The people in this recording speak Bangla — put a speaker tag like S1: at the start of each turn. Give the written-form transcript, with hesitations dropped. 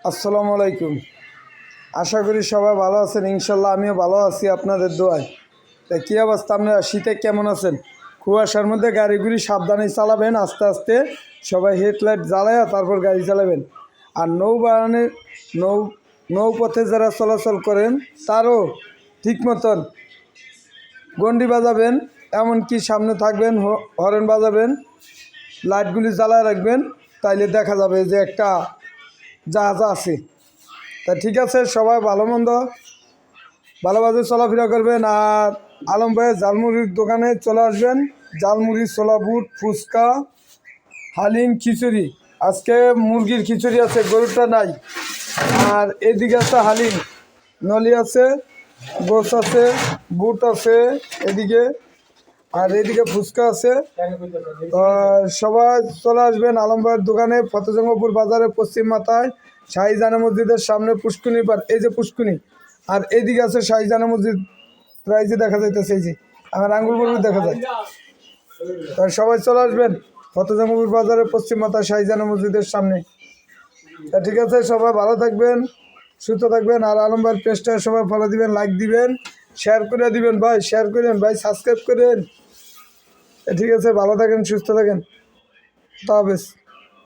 S1: আসসালামু আলাইকুম। আশা করি সবাই ভালো আছেন। ইনশাল্লাহ আমিও ভালো আছি আপনাদের দোয়ায়। তা কী অবস্থা, আপনারা শীতে কেমন আছেন? কুয়াশার মধ্যে গাড়িগুলি সাবধানে চালাবেন, আস্তে আস্তে সবাই হেডলাইট জ্বালায়া তারপর গাড়ি চালাবেন। আর নৌবাহনের নৌপথে যারা চলাচল করেন তারও ঠিক মতন গন্ডি বাজাবেন, এমনকি সামনে থাকবেন, হর্ন বাজাবেন, লাইটগুলি জ্বালায় রাখবেন, তাইলে দেখা যাবে যে একটা জাহাজ আছে। তা ঠিক আছে, সবাই ভালো মন্দ ভালোভাবে চলাফেরা করবেন। আর আলম ভাইয়ের ঝালমুড়ির দোকানে চলে আসবেন। ঝালমুড়ি, ছোলা বুট, ফুচকা, হালিম, খিচুড়ি। আজকে মুরগির খিচুড়ি আছে, গরুটা নাই। আর এদিকে আছে হালিম, নলি আছে, গোস আছে, বুট আছে এদিকে, আর এদিকে ফুচকা আছে। সবাই চলে আসবেন আলম ভাইয়ের দোকানে, ফতেজঙ্গপুর বাজারের পশ্চিম মাথায় শাহিজানা মসজিদের সামনে পুষ্কুনি পার, এই যে পুষ্কুনি। আর এইদিকে আছে শাহিজানা মসজিদ, প্রায় যে দেখা যাইতেছে, এই যে আমার আঙ্গুল বলবি দেখা যায়। তাই সবাই চলে আসবেন ফতেজঙ্গপুর বাজারের পশ্চিম মাথায় শাহিজানা মসজিদের সামনে। তা ঠিক আছে, সবাই ভালো থাকবেন, সুস্থ থাকবেন। আর আলম ভাইয়ের পেজটা সবাই ফলো দিবেন, লাইক দিবেন, শেয়ার করে দিবেন ভাই, শেয়ার করেন ভাই, সাবস্ক্রাইব করেন। ঠিক আছে, ভালো থাকেন, সুস্থ থাকেন, তা হাফেজ।